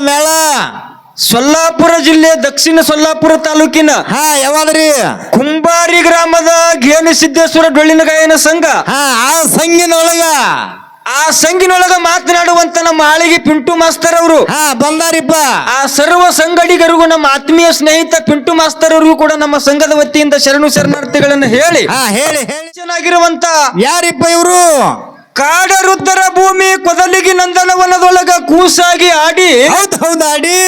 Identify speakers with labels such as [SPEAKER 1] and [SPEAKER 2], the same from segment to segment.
[SPEAKER 1] ಮೇಳ
[SPEAKER 2] ಸೊಲ್ಲಾಪುರ ಜಿಲ್ಲೆ ದಕ್ಷಿಣ ಸೊಲ್ಲಾಪುರ ತಾಲೂಕಿನ
[SPEAKER 1] ಯಾವಾದ್ರಿ
[SPEAKER 2] ಕುಂಬಾರಿ ಗ್ರಾಮದ ಗೇಣಿ ಸಿದ್ದೇಶ್ವರ ಡೊಳ್ಳಿನ ಗಾಯನ ಸಂಘ
[SPEAKER 1] ಆ ಸಂಘಿನೊಳಗ
[SPEAKER 2] ಆ ಸಂಘಿನೊಳಗ ಮಾತನಾಡುವಂತ ನಮ್ಮ ಆಳಿಗೆ ಪಿಂಟು ಮಾಸ್ತರ್ ಅವರು
[SPEAKER 1] ಬಂದಾರಿಪ್ಪ.
[SPEAKER 2] ಆ ಸರ್ವ ಸಂಗಡಿಗರಿಗೂ ನಮ್ಮ ಆತ್ಮೀಯ ಸ್ನೇಹಿತ ಪಿಂಟು ಮಾಸ್ತರ್ ಅವರಿಗೂ ಕೂಡ ನಮ್ಮ ಸಂಘದ ವತಿಯಿಂದ ಶರಣು ಶರಣಾರ್ಥಿಗಳನ್ನು ಹೇಳಿ
[SPEAKER 1] ಹೇಳಿ
[SPEAKER 2] ಚೆನ್ನಾಗಿರುವಂತ
[SPEAKER 1] ಯಾರಿಪ್ಪ ಇವರು
[SPEAKER 2] ಕಾಡರುದ್ದರ ಭೂಮಿ ಕೊದಲಿಗಿ ನಂದನವನದೊಳಗ ಕೂಸಾಗಿ ಆಡಿ
[SPEAKER 1] ಹೌದಾಡಿ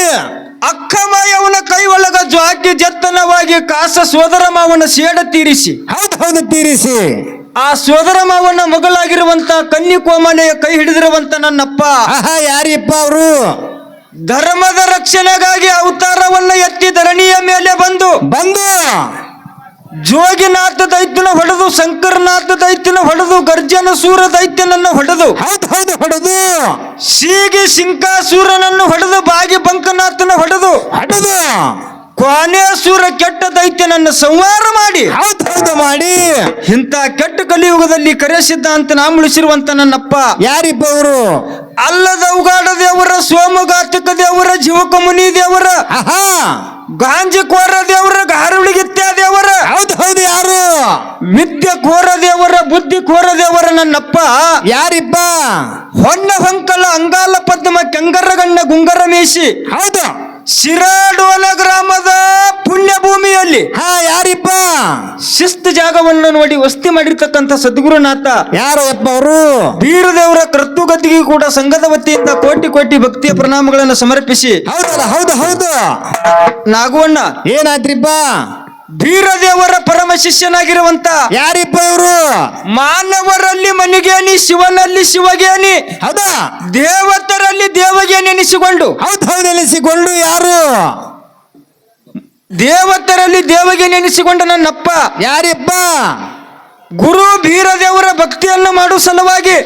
[SPEAKER 2] ಅಕ್ಕಮಾಯವನ ಕೈ ಒಳಗ ಜ್ವಾಕಿ ಜತ್ತನವಾಗಿ ಕಾಸ ಸೋದರ ಮಾವನ ಸೇಡ ತೀರಿಸಿ
[SPEAKER 1] ಹೌದು ತೀರಿಸಿ
[SPEAKER 2] ಆ ಸೋದರ ಮಾವನ ಮಗಳಾಗಿರುವಂತ ಕನ್ನಿ ಕೋಮಲೆಯ ಕೈ ಹಿಡಿದಿರುವಂತ ನನ್ನಪ್ಪ
[SPEAKER 1] ಯಾರಿಪ್ಪ ಅವರು
[SPEAKER 2] ಧರ್ಮದ ರಕ್ಷಣೆಗಾಗಿ ಅವತಾರವನ್ನ ಎತ್ತಿ ಧರಣಿಯ ಮೇಲೆ ಬಂದು ಜೋಗಿನಾಥ ದೈತ್ಯನ ಹೊಡೆದು ಶಂಕರನಾಥ ದೈತ್ಯನ ಹೊಡೆದು ಗರ್ಜನ ಸೂರ ದೈತ್ಯನನ್ನು ಹೊಡೆದು
[SPEAKER 1] ಹೊಡೆದು
[SPEAKER 2] ಶೀಗಿ ಸಿಂಕಾಸೂರನನ್ನು ಹೊಡೆದು ಬಾಗಿ ಬಂಕನಾಥನ ಹೊಡೆದು ಕ್ವಾನೇಸೂರ ಕೆಟ್ಟ ದೈತ್ಯನನ್ನು ಸಂಹಾರ ಮಾಡಿ
[SPEAKER 1] ಮಾಡಿ
[SPEAKER 2] ಇಂಥ ಕೆಟ್ಟ ಕಲಿಯುಗದಲ್ಲಿ ಕರೆಸಿದ್ದ ಅಂತ ನಾಮುಳಿಸಿರುವಂತ ನನ್ನಪ್ಪ
[SPEAKER 1] ಯಾರಿಪ್ಪ ಅವರು
[SPEAKER 2] ಅಲ್ಲದೌಗಾಡ ದೇವರ ಸೋಮಘಾತಕ ದೇವರ ಜೀವಕ ಮುನಿ ದೇವರ ಗಾಂಜಿಕೋರ ದೇವರ ಗಾರುಳಿಗಿತ್ಯ ದೇವರ
[SPEAKER 1] ಹೌದು ಯಾರು
[SPEAKER 2] ವಿದ್ಯೆ ಕೋರ ದೇವರ ಬುದ್ಧಿ ಕೋರ ದೇವರ ನನ್ನಪ್ಪ
[SPEAKER 1] ಯಾರಿಪ್ಪ
[SPEAKER 2] ಹೊನ್ನ ಹೊಂಕಲ ಅಂಗಾಲ ಪದ್ಮ ಕೆಂಗರಗಣ್ಣ ಗುಂಗರ ಮೀಸಿ ಶಿರಾಡೋಲ ಗ್ರಾಮದ ಪುಣ್ಯ ಭೂಮಿಯಲ್ಲಿ
[SPEAKER 1] ಯಾರಿಪ್ಪ
[SPEAKER 2] ಶಿಸ್ತು ಜಾಗವನ್ನು ನೋಡಿ ವಸ್ತಿ ಮಾಡಿರ್ತಕ್ಕಂಥ ಸದ್ಗುರುನಾಥ
[SPEAKER 1] ಯಾರು ಅಪ್ಪ ಅವರು
[SPEAKER 2] ಬೀರದೇವರ ಕರ್ತುಗದ್ದಿಗೆ ಕೂಡ ಸಂಘದ ವತಿಯಿಂದ ಕೋಟಿ ಕೋಟಿ ಭಕ್ತಿಯ ಪ್ರಣಾಮಗಳನ್ನು ಸಮರ್ಪಿಸಿ
[SPEAKER 1] ಹೌದು
[SPEAKER 2] ನಾಗವಣ್ಣ
[SPEAKER 1] ಏನಾಯ್ತ್ರಿಪ್ಪ
[SPEAKER 2] ಬೀರದೇವರ ಪರಮ ಶಿಷ್ಯನಾಗಿರುವಂತ
[SPEAKER 1] ಯಾರಿಪ್ಪ ಇವರು
[SPEAKER 2] ಮಾನವರಲ್ಲಿ ಮನಿಗೇನಿ ಶಿವನಲ್ಲಿ ಶಿವಗೇನಿ ದೇವತರಲ್ಲಿ ದೇವಗೇನಿ ಎನಿಸಿಕೊಂಡು
[SPEAKER 1] ಎನಿಸಿಕೊಂಡು ಯಾರು
[SPEAKER 2] ದೇವತರಲ್ಲಿ ದೇವಗೇನಿ ಎನಿಸಿಕೊಂಡ ನನ್ನಪ್ಪ
[SPEAKER 1] ಯಾರಿಪ್ಪ
[SPEAKER 2] ಗುರು ಬೀರದೇವರ ಭಕ್ತಿಯನ್ನು ಮಾಡುವ ಸಲುವಾಗಿ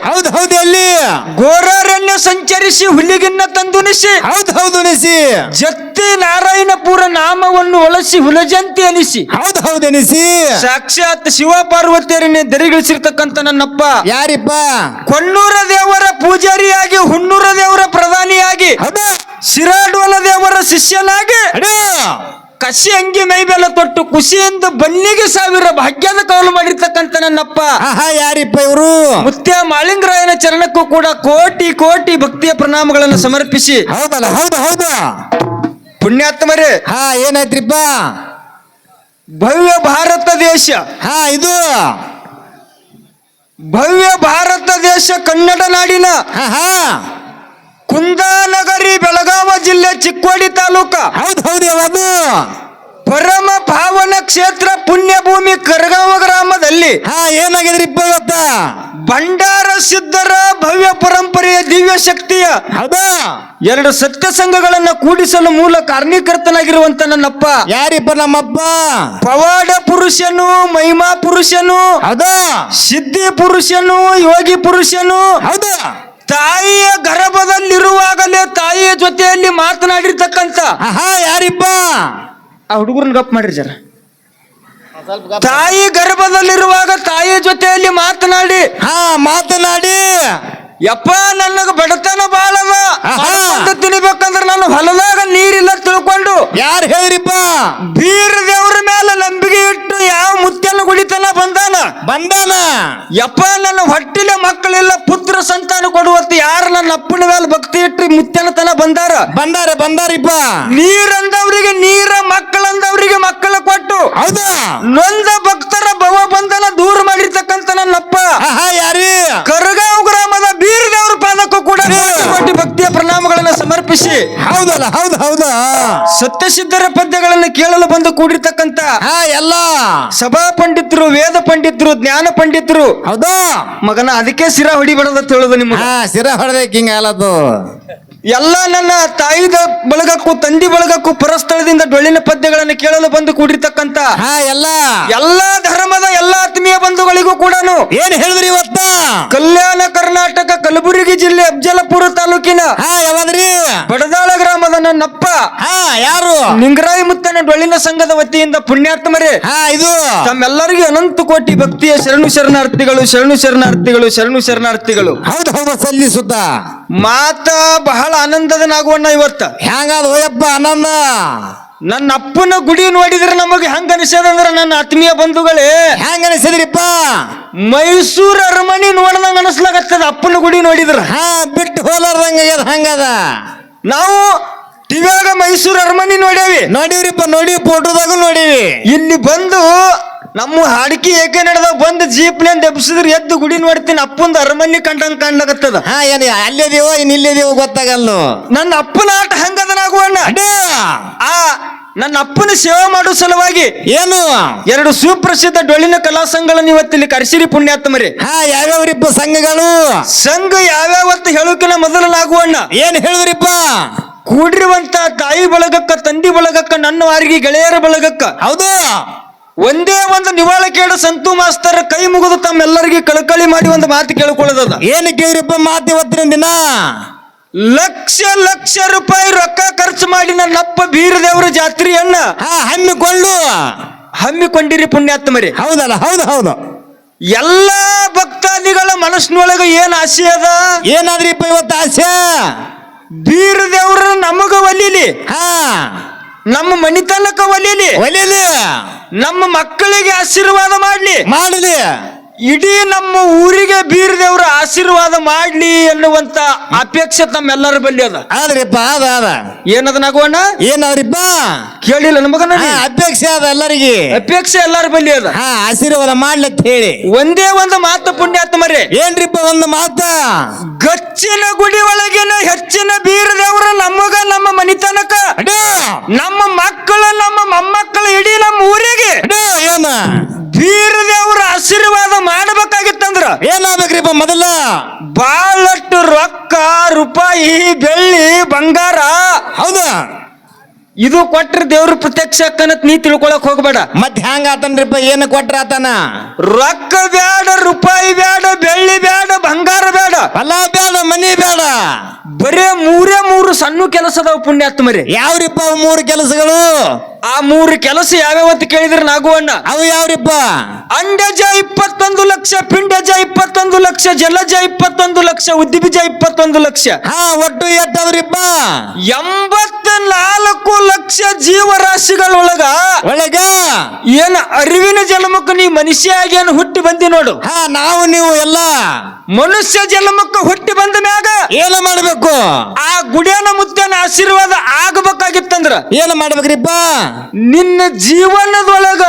[SPEAKER 1] ಎಲ್ಲಿ
[SPEAKER 2] ಘೋರಾರಣ್ಯ ಸಂಚರಿಸಿ ಹುಲಿಗಿನ್ನ ತಂದುನಿಸಿ
[SPEAKER 1] ಎನಿಸಿ
[SPEAKER 2] ಜತ್ತಿ ನಾರಾಯಣಪುರ ನಾಮವನ್ನು ಒಳಸಿ ಹುಲಜಂತಿ ಎನಿಸಿ
[SPEAKER 1] ಎನಿಸಿ
[SPEAKER 2] ಸಾಕ್ಷಾತ್ ಶಿವ ಪಾರ್ವತಿಯರನ್ನೇ ದರಿಗಳಿಸಿರ್ತಕ್ಕಂಥ ನನ್ನಪ್ಪ
[SPEAKER 1] ಯಾರಿಪ್ಪ
[SPEAKER 2] ಕೊಣ್ಣೂರ ದೇವರ ಪೂಜಾರಿಯಾಗಿ ಹುಣ್ಣೂರ ದೇವರ ಪ್ರಧಾನಿಯಾಗಿ ಶಿರಾಡೋಲ ದೇವರ ಶಿಷ್ಯನಾಗಿ ಕಸಿ ಅಂಗಿ ಮೈಬೆಲ್ಲ ತೊಟ್ಟು ಖುಷಿಯಿಂದ ಬನ್ನಿಗೆ ಸಾವಿರ ಭಾಗ್ಯದ ಕವಲು ಮಾಡಿರ್ತಕ್ಕಂಥ ನನ್ನಪ್ಪ
[SPEAKER 1] ಯಾರಿಪ್ಪ ಇವರು
[SPEAKER 2] ಮುತ್ಯ ಮಾಳಿಂಗರಾಯನ ಚರಣಕ್ಕೂ ಕೂಡ ಕೋಟಿ ಕೋಟಿ ಭಕ್ತಿಯ ಪ್ರಣಾಮಗಳನ್ನು ಸಮರ್ಪಿಸಿ
[SPEAKER 1] ಹೌದು
[SPEAKER 2] ಪುಣ್ಯಾತ್ಮರೇ
[SPEAKER 1] ಏನಾಯ್ತ್ರಿಪ್ಪ
[SPEAKER 2] ಭವ್ಯ ಭಾರತ ದೇಶ
[SPEAKER 1] ಇದು
[SPEAKER 2] ಭವ್ಯ ಭಾರತ ದೇಶ ಕನ್ನಡ ನಾಡಿನ ಕುಂದಾನಗರಿ ಬೆಳಗಾವ ಜಿಲ್ಲೆ ಚಿಕ್ಕೋಡಿ ತಾಲೂಕ
[SPEAKER 1] ಯಾವುದು
[SPEAKER 2] ಪರಮ ಪಾವನ ಕ್ಷೇತ್ರ ಪುಣ್ಯ ಭೂಮಿ ಕರಗಾವ ಗ್ರಾಮದಲ್ಲಿ
[SPEAKER 1] ಏನಾಗಿದ್ರಿಪ್ಪ ಇವತ್ತ
[SPEAKER 2] ಭಂಡಾರ ಸಿದ್ಧರ ಭವ್ಯ ಪರಂಪರೆಯ ದಿವ್ಯ ಶಕ್ತಿಯ ಎರಡು ಸತ್ಯ ಸಂಘಗಳನ್ನ ಕೂಡಿಸಲು ಮೂಲ ಕಾರಣೀಕರ್ತನಾಗಿರುವಂತ ನನ್ನಪ್ಪ
[SPEAKER 1] ಯಾರಿಪ್ಪ ನಮ್ಮಪ್ಪ
[SPEAKER 2] ಪವಾಡ ಪುರುಷನು ಮಹಿಮಾ ಪುರುಷನು ಸಿದ್ಧಿ ಪುರುಷನು ಯೋಗಿ ಪುರುಷನು ತಾಯಿಯ ಗರ್ಭದಲ್ಲಿರುವಾಗಲೇ ತಾಯಿಯ ಜೊತೆಯಲ್ಲಿ ಮಾತನಾಡಿರ್ತಕ್ಕಂಥ
[SPEAKER 1] ಯಾರಿಪ್ಪ
[SPEAKER 2] ಆ ಹುಡುಗರನ್ನ ಗಪ್ ಮಾಡ್ರಿ ಜರ ತಾಯಿ ಗರ್ಭದಲ್ಲಿರುವಾಗ ತಾಯಿಯ ಜೊತೆಯಲ್ಲಿ ಮಾತನಾಡಿ ಯಪ್ಪ ನನಗ ಬಡತನ ಬಾಳದ ತಿನ್ಬೇಕಂದ್ರೆ ನಾನು ಹೊಲದಾಗ ನೀರಿಲ್ಲ ತಿಳ್ಕೊಂಡು
[SPEAKER 1] ಯಾರು ಹೇಳಿರಿಪ್ಪ
[SPEAKER 2] ಬೀರ ದೇವ್ರ ಮೇಲೆ ನಂಬಿಕೆ ಇಟ್ಟು ಯಾವ ಮುತ್ಯನ ಗುಡಿತನ ಬಂದಾನ ಯಪ್ಪ ನನ್ನ ಹೊಟ್ಟಿಲೆ ಮಕ್ಕಳಿಲ್ಲ ಪುತ್ರ ಸಂತಾನ ಕೊಡುವತ್ತ ಯಾರು ನನ್ನ ಅಪ್ಪನ ಮೇಲೆ ಭಕ್ತಿ ಇಟ್ಟು ಮುತ್ಯನ ತನ
[SPEAKER 1] ಬಂದಾರಿಪ್ಪ
[SPEAKER 2] ನೀರಂದವರಿಗೆ ನೀರ ಮಕ್ಕಳಂದವರಿಗೆ ಮಕ್ಕಳ ಕೊಟ್ಟು ನೊಂದ ಭಕ್ತರ ಭವ ಬಂಧನ ದೂರ ಮಾಡಿರ್ತಕ್ಕಂಥ ನನ್ನಪ್ಪ
[SPEAKER 1] ಯಾರಿ
[SPEAKER 2] ಕರಗಾವ್ ಗ್ರಾಮದ ಬೀರದೇವರ ಪಾದಕ್ಕೂ ಕೂಡ ಕೋಟಿ ಭಕ್ತಿಯ ಪ್ರಣಾಮಗಳನ್ನು ಸಮರ್ಪಿಸಿ
[SPEAKER 1] ಹೌದು
[SPEAKER 2] ಸತ್ಯಸಿದ್ಧರ ಪದ್ಯಗಳನ್ನು ಕೇಳಲು ಬಂದು ಕೂಡಿರ್ತಕ್ಕಂಥ
[SPEAKER 1] ಎಲ್ಲ
[SPEAKER 2] ಸಭಾ ಪಂಡಿತರು ವೇದ ಪಂಡಿತರು ಜ್ಞಾನ ಪಂಡಿತರು ಮಗನ ಅದಕ್ಕೆ ಸಿರ ಹೊಡಿಬೇಡದ ಹೇಳೋದು ನಿಮ್ಮ
[SPEAKER 1] ಸಿರ ಹೊಡೆದಕ್ಕೆ ಹಿಂಗಾಲದು
[SPEAKER 2] ಎಲ್ಲ ನನ್ನ ತಾಯಿದ ಬಳಗಕ್ಕೂ ತಂದಿ ಬಳಗಕ್ಕೂ ಪರಸ್ಥಳದಿಂದ ಡೊಳ್ಳಿನ ಪದ್ಯಗಳನ್ನು ಕೇಳಲು ಬಂದು ಕೂಡಿರ್ತಕ್ಕಂಥ ಎಲ್ಲ ಧರ್ಮದ ಎಲ್ಲ ಆತ್ಮೀಯ ಬಂಧುಗಳಿಗೂ ಕೂಡ
[SPEAKER 1] ಏನ್ ಹೇಳಿದ್ರಿ ಇವತ್ತ
[SPEAKER 2] ಕಲ್ಯಾಣ ಕರ್ನಾಟಕ ಕಲಬುರಗಿ ಜಿಲ್ಲೆ ಅಫಜಲಪುರ ತಾಲೂಕಿನ
[SPEAKER 1] ಯಾವಾದ್ರಿ
[SPEAKER 2] ಬಡದಾಳ ಗ್ರಾಮದ ನನ್ನಪ್ಪ
[SPEAKER 1] ಹಾ ಯಾರು
[SPEAKER 2] ನಿಂಗರಾಯಿ ಮುತ್ತನ ಡೊಳ್ಳಿನ ಸಂಘದ ವತಿಯಿಂದ ಪುಣ್ಯಾತ್ಮರೇ
[SPEAKER 1] ಹಾ ಇದು
[SPEAKER 2] ತಮ್ಮೆಲ್ಲರಿಗೂ ಅನಂತ ಕೋಟಿ ಭಕ್ತಿಯ ಶರಣು ಶರಣಾರ್ಥಿಗಳು ಶರಣು ಶರಣಾರ್ಥಿಗಳು ಶರಣು ಶರಣಾರ್ಥಿಗಳು.
[SPEAKER 1] ಹೌದು ಹೌದು ಸಲ್ಲಿಸುತ್ತ
[SPEAKER 2] ಮಾತ ಬಹಳ ಆನಂದದ ನಾಗುವಣ್ಣ ಇವತ್ತ.
[SPEAKER 1] ಹ್ಯಾಂಗಾದ ಹೋಯಪ್ಪ ಆನಂದ.
[SPEAKER 2] ನನ್ನ ಅಪ್ಪನ ಗುಡಿ ನೋಡಿದ್ರೆ ನಮಗೆ ಹೆಂಗ ಅನಿಸದಂದ್ರ ನನ್ನ ಆತ್ಮೀಯ ಬಂಧುಗಳೇ
[SPEAKER 1] ಹೆಂಗ ಅನಿಸಿದ್ರಿಪ್ಪ?
[SPEAKER 2] ಮೈಸೂರು ಅರಮನೆ ನೋಡ್ದಂಗ ಅನಸ್ಲಾಗತ್ತದ ಅಪ್ಪನ ಗುಡಿ ನೋಡಿದ್ರ.
[SPEAKER 1] ಹಾ ಬಿಟ್ಟು ಹೋಲಾರ್ದಂಗ ಹಂಗದ.
[SPEAKER 2] ನಾವು ಟಿವ್ಯಾಗ ಮೈಸೂರು ಅರಮನೆ ನೋಡೇವಿ,
[SPEAKER 1] ನೋಡಿವ್ರಿಪ್ಪ, ನೋಡಿವಿ, ಫೋಟೋದಾಗೂ ನೋಡಿವಿ.
[SPEAKER 2] ಇಲ್ಲಿ ಬಂದು ನಮ್ಮ ಹಾಡ್ಕಿ ಏಕೆ ನಡೆದಾಗ ಬಂದು ಜೀಪ್ನಿಂದ ಎಬ್ಸಿದ್ರೆ ಎದ್ದು ಗುಡಿ ನೋಡ್ತೀನಿ, ಅಪ್ಪಂದ ಅರಮನೆ ಕಂಡಂಗ ಕಾಣ್ಲಾಗತ್ತದ.
[SPEAKER 1] ಹಾ ಏನ್ ಅಲ್ಲೇದೇವೋ ಇಲ್ಲಿದೇವೋ ಗೊತ್ತಾಗಲ್ಲ.
[SPEAKER 2] ನನ್ನ ಅಪ್ಪನ ಆಟ ಹಂಗದನಾಗುವಣ್ಣ. ಆ ನನ್ನ ಅಪ್ಪನ ಸೇವೆ ಮಾಡೋ ಸಲುವಾಗಿ
[SPEAKER 1] ಏನು
[SPEAKER 2] 2 ಸುಪ್ರಸಿದ್ಧ ಡೊಳ್ಳಿನ ಕಲಾ ಸಂಘಗಳನ್ನ ಇವತ್ತಿಲ್ಲಿ ಕರೆಸಿರಿ ಪುಣ್ಯಾತ್ಮರೇ.
[SPEAKER 1] ಹಾ ಯಾವ್ಯಾವ್ರಿಪ್ಪ ಸಂಘಗಳು?
[SPEAKER 2] ಸಂಘ ಯಾವ್ಯಾವತ್ತು ಹೇಳೋಕಿನ ಮೊದಲನಾಗುವಣ್ಣ
[SPEAKER 1] ಏನ್ ಹೇಳಿದ್ರಿಪ್ಪ?
[SPEAKER 2] ಕೂಡಿರುವಂತ ತಾಯಿ ಬಳಗಕ್ಕ, ತಂದಿ ಬಳಗಕ್ಕ, ನನ್ನ ವಾರಿಗೆ ಗೆಳೆಯರ ಬಳಗಕ್ಕ
[SPEAKER 1] ಹೌದು
[SPEAKER 2] ಒಂದೇ ಒಂದು ನಿವಾಳ ಕೇಳು ಸಂತು ಮಾಸ್ತರ್ ಕೈ ಮುಗಿದು ತಮ್ಮೆಲ್ಲರಿಗೆ ಕಳಕಳಿ ಮಾಡಿ ಒಂದು ಮಾತು ಕೇಳ್ಕೊಳ್ಳೋದದ.
[SPEAKER 1] ಏನು ಕೇಳಿರಿಪ್ಪ ಮಾತು ಇವತ್ತಿನ ದಿನ?
[SPEAKER 2] ಲಕ್ಷ ಲಕ್ಷ ರೂಪಾಯಿ ರೊಕ್ಕ ಖರ್ಚು ಮಾಡಿ ನನ್ನಪ್ಪ ಬೀರದೇವರ ಜಾತ್ರೆಯನ್ನ ಹಮ್ಮಿಕೊಂಡಿರಿ ಪುಣ್ಯಾತ್ಮರಿ.
[SPEAKER 1] ಹೌದಲ್ಲ? ಹೌದು ಹೌದು.
[SPEAKER 2] ಎಲ್ಲ ಭಕ್ತಾದಿಗಳ ಮನಸ್ಸಿನೊಳಗ ಏನ್ ಆಸೆ ಅದ?
[SPEAKER 1] ಏನಾದ್ರಿಪ್ಪ ಇವತ್ತು ಆಸೆ?
[SPEAKER 2] ಬೀರದೇವ್ರ ನಮಗ ಒಲಿಲಿ,
[SPEAKER 1] ಹಾ
[SPEAKER 2] ನಮ್ಮ ಮನಿತನಕ ಒಲಿಲಿ, ನಮ್ಮ ಮಕ್ಕಳಿಗೆ ಆಶೀರ್ವಾದ ಮಾಡಲಿ, ಇಡೀ ನಮ್ಮ ಊರಿಗೆ ಬೀರದೇವ್ರ ಆಶೀರ್ವಾದ ಮಾಡ್ಲಿ ಎನ್ನುವಂತ ಅಪೇಕ್ಷೆ ತಮ್ಮೆಲ್ಲರ ಬಲ್ಲಿ ಅದ.
[SPEAKER 1] ಆದ್ರಿಪ್ಪ ಅದ
[SPEAKER 2] ಏನದ ನಗುವಣ್ಣ?
[SPEAKER 1] ಏನಾದ್ರಿಪ್ಪ
[SPEAKER 2] ಕೇಳಿಲ್ಲ ನಮಗನ?
[SPEAKER 1] ಅಪೇಕ್ಷೆ ಅದ ಎಲ್ಲರಿಗೆ,
[SPEAKER 2] ಅಪೇಕ್ಷೆ ಎಲ್ಲರ ಬಲ್ಲಿ ಅದ.
[SPEAKER 1] ಆಶೀರ್ವಾದ ಮಾಡ್ಲತ್ ಹೇಳಿ
[SPEAKER 2] ಒಂದೇ ಒಂದು ಮಾತು ಪುಣ್ಯಾತ್ಮರೇ.
[SPEAKER 1] ಏನ್ರಿಪ್ಪ ಒಂದು ಮಾತ?
[SPEAKER 2] ಗಚ್ಚಿನ ಗುಡಿ ಒಳಗಿನ ಹೆಚ್ಚಿನ ಬೀರದೇವ್ರ ನಮಗ, ನಮ್ಮ ಮನಿತನಕ, ನಮ್ಮ ಮಕ್ಕಳು, ನಮ್ಮ ಮೊಮ್ಮಕ್ಕಳು, ಇಡೀ ನಮ್ಮ ಊರಿಗೆ
[SPEAKER 1] ಏನ
[SPEAKER 2] ಬೀರದೇವ್ರ ಆಶೀರ್ವಾದ ಮಾಡಬೇಕಾಗಿತ್ತಂದ್ರ
[SPEAKER 1] ಏನಾಗ್ಬೇಕ್ರಿಪ್ಪ? ಮೊದಲ
[SPEAKER 2] ಬಾಳಷ್ಟು ರೊಕ್ಕ, ರೂಪಾಯಿ, ಬೆಳ್ಳಿ, ಬಂಗಾರ,
[SPEAKER 1] ಹೌದಾ
[SPEAKER 2] ಇದು ಕೊಟ್ರೆ ದೇವ್ರ ಪ್ರತ್ಯಕ್ಷ ಅಕ್ಕನತ್ ನೀ ತಿಳ್ಕೊಳಕ್ ಹೋಗ್ಬೇಡ.
[SPEAKER 1] ಮತ್ ಹ್ಯಾಂಗ ಆತನ್ರಿಪ್ಪ? ಏನು ಕೊಟ್ರ ಆತನ?
[SPEAKER 2] ರೊಕ್ಕ ಬ್ಯಾಡ, ರೂಪಾಯಿ ಬ್ಯಾಡ, ಬೆಳ್ಳಿ ಬ್ಯಾಡ, ಬಂಗಾರ ಬೇಡ,
[SPEAKER 1] ಹೊಲ ಬೇಡ, ಮನಿ ಬೇಡ,
[SPEAKER 2] ಬರೇ 3 ಸಣ್ಣ ಕೆಲಸದವ ಪುಣ್ಯಾತ್ಮರಿ.
[SPEAKER 1] ಯಾವ್ರಿಪ್ಪ 3 ಕೆಲಸಗಳು?
[SPEAKER 2] ಆ 3 ಕೆಲಸ ಯಾವ್ಯಾವತ್ತು ಕೇಳಿದ್ರೆ ನಾಗುವಣ್ಣ?
[SPEAKER 1] ಅವು ಯಾವ್ರಿಪ್ಪ?
[SPEAKER 2] ಅಂಡಜ 21 ಲಕ್ಷ, ಪಿಂಡಜ 21 ಲಕ್ಷ, ಜಲಜ 21 ಲಕ್ಷ, ಉದ್ದಿಬೀಜ 21 ಲಕ್ಷ.
[SPEAKER 1] ಹಾ ಒಟ್ಟು ಎಷ್ಟಾವ್ರಿಪ್ಪ?
[SPEAKER 2] 84 ಲಕ್ಷ ಜೀವರಾಶಿಗಳೊಳಗ ಏನ ಅರಿವಿನ ಜನ್ಮಕ್ಕ ನೀ ಮನುಷ್ಯ ಆಗಿ ಏನು ಹುಟ್ಟಿ ಬಂದಿ ನೋಡು.
[SPEAKER 1] ಹಾ ನಾವು ನೀವು ಎಲ್ಲ
[SPEAKER 2] ಮನುಷ್ಯ ಜನ್ಮಕ್ಕ ಹುಟ್ಟಿ ಬಂದ ಮ್ಯಾಗ
[SPEAKER 1] ಏನು ಮಾಡ್ಬೇಕು?
[SPEAKER 2] ಆ ಗುಡಿಯನ ಮುತ್ತನ ಆಶೀರ್ವಾದ ಆಗಬೇಕಾಗಿತ್ತಂದ್ರ
[SPEAKER 1] ಏನು ಮಾಡ್ಬೇಕ್ರಿಪ್ಪ?
[SPEAKER 2] ನಿನ್ನ ಜೀವನದೊಳಗ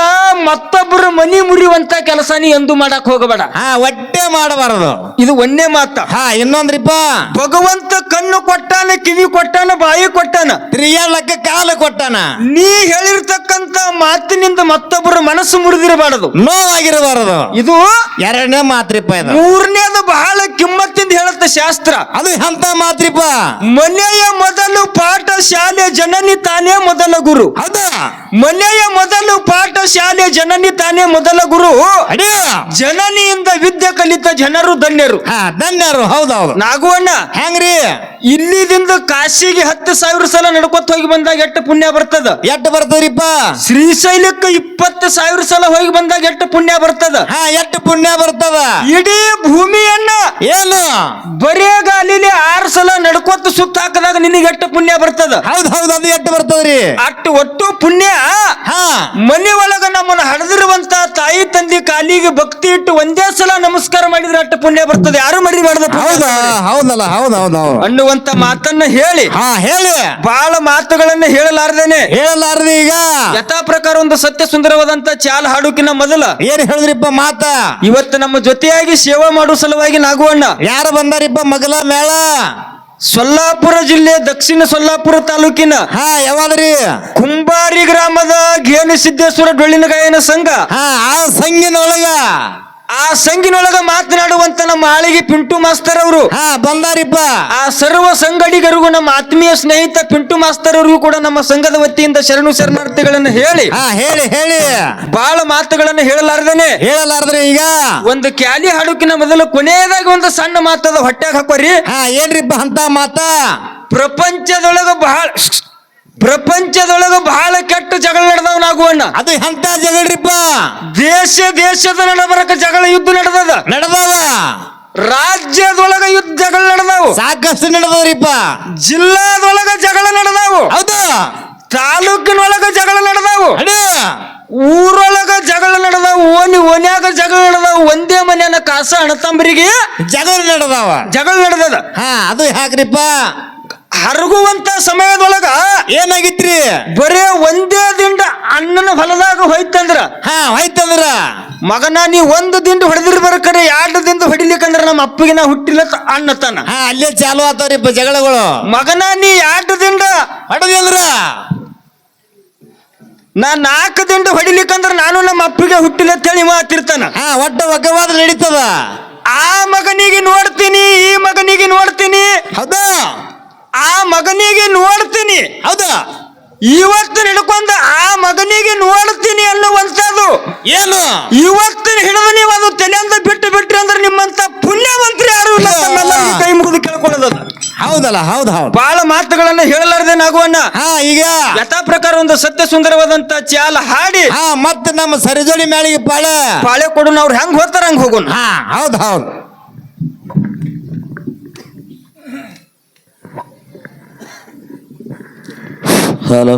[SPEAKER 2] ಮತ್ತೊಬ್ಬರು ಮನಿ ಮುರಿಯುವಂತ ಕೆಲಸ ನೀ ಎಂದು ಮಾಡಕ್ ಹೋಗಬೇಡ.
[SPEAKER 1] ಹಾ ಒಟ್ಟೆ ಮಾಡಬಾರದು.
[SPEAKER 2] ಇದು ಒಂದೇ ಮಾತ.
[SPEAKER 1] ಹಾ ಇನ್ನೊಂದ್ರಿಪ್ಪ,
[SPEAKER 2] ಭಗವಂತ ಕಣ್ಣು ಕೊಟ್ಟಾನ, ಕಿವಿ ಕೊಟ್ಟಾನ, ಬಾಯಿ ಕೊಟ್ಟಾನ,
[SPEAKER 1] ತಿರುಗಾಡ್ಲಕ್ಕ ಕಾಲು ಕೊಟ್ಟಾನ.
[SPEAKER 2] ನೀ ಹೇಳಿರ್ತಕ್ಕಂತ ಮಾತಿನಿಂದ ಮತ್ತೊಬ್ಬರು ಮನಸ್ಸು ಮುರಿದಿರಬಾರದು,
[SPEAKER 1] ನೋವಾಗಿರಬಾರದು.
[SPEAKER 2] ಇದು
[SPEAKER 1] 2ನೇ ಮಾತ್ರಿಪ್ಪ. ಇದು
[SPEAKER 2] 3ನೇದು ಬಹಳ ಕಿಮ್ಮತ್ತಿಂದ ಹೇಳುತ್ತೆ ಶಾಸ್ತ್ರ.
[SPEAKER 1] ಅದು ಎಂತ ಮಾತ್ರಿಪ್ಪ?
[SPEAKER 2] ಮನೆಯ ಮೊದಲು ಪಾಠ ಶಾಲೆ, ಜನನಿ ತಾನೇ ಮೊದಲ ಗುರು.
[SPEAKER 1] ಹೌದಾ?
[SPEAKER 2] ಮನೆಯ ಮೊದಲು ಪಾಠ ಶಾಲೆ, ಜನನಿ ತಾನೇ ಮೊದಲ ಗುರು. ಜನನಿಯಿಂದ ವಿದ್ಯೆ ಕಲಿತ ಜನರು ಧನ್ಯರು.
[SPEAKER 1] ಹಾ ಧನ್ಯರು. ಹೌದೌದು.
[SPEAKER 2] ನಾಗುವಣ್ಣ
[SPEAKER 1] ಹೆಂಗ್ರಿ?
[SPEAKER 2] ಇಲ್ಲಿದಿಂದ ಕಾಶಿಗೆ 10,000 ಸಲ ನಡ್ಕೊತ ಹೋಗಿ ಬಂದಾಗ ಎಷ್ಟು ಪುಣ್ಯ ಬರ್ತದ?
[SPEAKER 1] ಎಷ್ಟು ಬರ್ತದ್ರಿಪ್ಪ?
[SPEAKER 2] ಶ್ರೀಶೈಲಕ್ಕೆ 20,000 ಸಲ ಹೋಗಿ ಬಂದಾಗ ಎಷ್ಟು ಪುಣ್ಯ ಬರ್ತದ?
[SPEAKER 1] ಹಾ ಎಷ್ಟು ಪುಣ್ಯ ಬರ್ತದ?
[SPEAKER 2] ಇಡೀ ಭೂಮಿಯನ್ನ
[SPEAKER 1] ಏನು
[SPEAKER 2] ಬರೇ ಗಾಲಿಲಿ 6 ಸಲ ನಡ್ಕೊತ ಸುತ್ತ ಹಾಕದಾಗ ನಿನಗೆ ಎಷ್ಟು ಪುಣ್ಯ ಬರ್ತದ?
[SPEAKER 1] ಹೌದ್ ಹೌದು. ಅದು ಎಷ್ಟು ಬರ್ತದ್ರಿ?
[SPEAKER 2] ಅಷ್ಟು ಒಟ್ಟು ಪುಣ್ಯ.
[SPEAKER 1] ಹಾ
[SPEAKER 2] ಮನೆ ಒಳಗ ನಮ್ಮನ್ನ ಹಡದಿರುವಂತ ತಾಯಿ ತಂದೆ ಕಾಲಿಗೆ ಭಕ್ತಿ ಇಟ್ಟು ಒಂದೇ ಸಲ ನಮಸ್ಕಾರ ಮಾಡಿದ್ರೆ ಅಷ್ಟು ಪುಣ್ಯ ಬರ್ತದೆ. ಯಾರು ಮರಿಬಾರ್ದು.
[SPEAKER 1] ಹೌದಾ? ಹೌದಲ್ಲ? ಹೌದೌದು
[SPEAKER 2] ಅನ್ನುವಂತ ಮಾತನ್ನ ಹೇಳಿ
[SPEAKER 1] ಹೇಳಿ
[SPEAKER 2] ಬಹಳ ಮಾತುಗಳನ್ನ ಹೇಳಲಾರ್ದೇನೆ
[SPEAKER 1] ಈಗ
[SPEAKER 2] ಯಥಾ ಪ್ರಕಾರ ಒಂದು ಸತ್ಯ ಸುಂದರವಾದಂತ ಚಾಲ ಹಾಡುಕಿನ ಮೊದಲ
[SPEAKER 1] ಏನ್ ಹೇಳಿದ್ರಿಪ್ಪ ಮಾತ?
[SPEAKER 2] ಇವತ್ತು ನಮ್ಮ ಜೊತೆಯಾಗಿ ಸೇವಾ ಮಾಡುವ ಸಲುವಾಗಿ ನಾಗುವಣ್ಣ
[SPEAKER 1] ಯಾರು ಬಂದಾರಿಪ್ಪ? ಮಗಲ ಮೇಳ
[SPEAKER 2] ಸೊಲ್ಲಾಪುರ ಜಿಲ್ಲೆ ದಕ್ಷಿಣ ಸೊಲ್ಲಾಪುರ ತಾಲೂಕಿನ
[SPEAKER 1] ಯಾವಾದ್ರಿ
[SPEAKER 2] ಕುಂಬಾರಿ ಗ್ರಾಮದ ಘೇನು ಸಿದ್ದೇಶ್ವರ ಡೊಳ್ಳಿನ ಗಾಯನ ಸಂಘ
[SPEAKER 1] ಆ ಸಂಘಿನೊಳಗ
[SPEAKER 2] ಆ ಸಂಘಿನೊಳಗ ಮಾತನಾಡುವಂತ ನಮ್ಮ ಆಳಿಗೆ ಪಿಂಟು ಮಾಸ್ತರ್ ಅವರು
[SPEAKER 1] ಬಂದಾರಿಪ್ಪ.
[SPEAKER 2] ಆ ಸರ್ವ ಸಂಗಡಿಗರಿಗೂ ನಮ್ಮ ಆತ್ಮೀಯ ಸ್ನೇಹಿತ ಪಿಂಟು ಮಾಸ್ತರ್ ಅವರಿಗೂ ಕೂಡ ನಮ್ಮ ಸಂಘದ ವತಿಯಿಂದ ಶರಣು ಶರಣಾರ್ಥಿಗಳನ್ನು ಹೇಳಿ
[SPEAKER 1] ಹೇಳಿ
[SPEAKER 2] ಬಹಳ ಮಾತುಗಳನ್ನು
[SPEAKER 1] ಹೇಳಲಾರ್ದ್ರೆ ಈಗ
[SPEAKER 2] ಒಂದು ಕ್ಯಾಲಿ ಹಾಡುಕಿನ ಮೊದಲು ಕೊನೆಯದಾಗಿ ಒಂದು ಸಣ್ಣ ಮಾತದ ಹೊಟ್ಟೆಗೆ ಹಾಕೋರಿ.
[SPEAKER 1] ಏನ್ರಿಪ್ಪ ಅಂತ ಮಾತ?
[SPEAKER 2] ಪ್ರಪಂಚದೊಳಗ ಬಹಳ ಕೆಟ್ಟ ಜಗಳ ನಡೆದವ್ ನಾಗುವಣ್ಣ.
[SPEAKER 1] ಅದು ಎಂತ ಜಗಳ್ರಿಪ್ಪ?
[SPEAKER 2] ದೇಶದ ನಡಬರಕ ಜಗಳ ಯುದ್ಧ ನಡೆದದ.
[SPEAKER 1] ನಡೆದವ.
[SPEAKER 2] ರಾಜ್ಯದೊಳಗ ಯುದ್ಧಗಳು ನಡೆದವು.
[SPEAKER 1] ಸಾಕಷ್ಟು ನಡೆದವ್ರಿಪ್ಪ.
[SPEAKER 2] ಜಿಲ್ಲಾದೊಳಗ ಜಗಳ ನಡೆದವು.
[SPEAKER 1] ಹೌದು.
[SPEAKER 2] ತಾಲೂಕಿನೊಳಗ ಜಗಳ ನಡೆದವು.
[SPEAKER 1] ಅಡು.
[SPEAKER 2] ಊರೊಳಗ ಜಗಳ ನಡೆದವು. ಓನ್ಯಾಗ ಜಗಳ ನಡೆದವು. ಒಂದೇ ಮನೆಯನ್ನ ಕಾಸ ಅಣ್ಣತಂಬರಿಗೆ
[SPEAKER 1] ಜಗಳ
[SPEAKER 2] ನಡೆದದ.
[SPEAKER 1] ಹಾ, ಅದು ಯಾಕ್ರಿಪ್ಪ?
[SPEAKER 2] ಹರಗುವಂತ ಸಮಯದೊಳಗ
[SPEAKER 1] ಏನಾಗಿತ್ರಿ?
[SPEAKER 2] ಬರೇ ಒಂದೇ ದಿಂಡ ಅಣ್ಣನ ಹೊಲದಾಗ ಹೋಯ್ತಂದ್ರ,
[SPEAKER 1] ಹೋಯ್ತಂದ್ರ
[SPEAKER 2] ಮಗನ ನೀ ಒಂದು ದಿಂಡ ಹೊಡೆದಿರ್ಬೇಕರೆ 2 ದಿಂದ ಹೊಡಿಲಿಕ್ಕಂದ್ರ ನಮ್ಮ ಅಪ್ಪಗೆ ನಾ ಹುಟ್ಟಿಲ್ಲ ಅನ್ನತಾನ.
[SPEAKER 1] ಅಲ್ಲೇ ಚಾಲು ಆತವ್ರಿಪ್ಪ ಜಗಳಗಳು.
[SPEAKER 2] ಮಗನ ನೀ 2 ದಿಂಡ
[SPEAKER 1] ಹೊಡೆದಿಲ್ರ,
[SPEAKER 2] ನಾ 4 ದಿಂಡ ಹೊಡಿಲಿಕ್ಕಂದ್ರ ನಾನು ನಮ್ಮ ಅಪ್ಪಿಗೆ ಹುಟ್ಟಿಲ್ಲ ಅಂತೇಳಿ ಮಾತಿರ್ತಾನ.
[SPEAKER 1] ಒಟ್ಟ ಒಗ್ಗವಾದ ನಡೀತದ.
[SPEAKER 2] ಆ ಮಗನಿಗೆ ನೋಡ್ತೀನಿ, ಈ ಮಗನಿಗೆ ನೋಡ್ತೀನಿ.
[SPEAKER 1] ಹೌದಾ?
[SPEAKER 2] ಆ ಮಗನಿಗೆ ನೋಡ್ತೀನಿ.
[SPEAKER 1] ಹೌದಾ?
[SPEAKER 2] ಇವತ್ತು ಹಿಡ್ಕೊಂಡ ಆ ಮಗನಿಗೆ ನೋಡ್ತೀನಿ ಅನ್ನುವಂಥದ್ದು
[SPEAKER 1] ಏನು
[SPEAKER 2] ಇವತ್ತಿನ ಹಿಡಿದು ನೀವು ಅದು ತಲೆಯಿಂದ ಬಿಟ್ಟು ಬಿಟ್ರಿ ಅಂದ್ರೆ ನಿಮ್ಮಂತ ಪುಣ್ಯವಂತರು ಯಾರು ಇಲ್ಲ. ಕೈ ಮುಗಿದು ಕೇಳ್ಕೊಳ್ಳೋದ.
[SPEAKER 1] ಹೌದಲ್ಲ? ಹೌದು ಹೌದು.
[SPEAKER 2] ಬಹಳ ಮಾತುಗಳನ್ನ ಹೇಳಲಾರ್ದೇನಾಗುವಣ್ಣ.
[SPEAKER 1] ಈಗ
[SPEAKER 2] ಯಥಾ ಪ್ರಕಾರ ಒಂದು ಸತ್ಯ ಸುಂದರವಾದಂತ ಚಾಲ ಹಾಡಿ
[SPEAKER 1] ಮತ್ತೆ ನಮ್ಮ ಸರಿಜೋಡಿ ಮ್ಯಾಳಿಗೆ
[SPEAKER 2] ಪಾಳೆ ಕೊಡೋಣ. ಅವ್ರು ಹೆಂಗ್ ಹೋಗ್ತಾರ ಹಂಗ ಹೋಗೋಣ.
[SPEAKER 1] ಹೌದು ಹೌದು.
[SPEAKER 3] ಹಲೋ.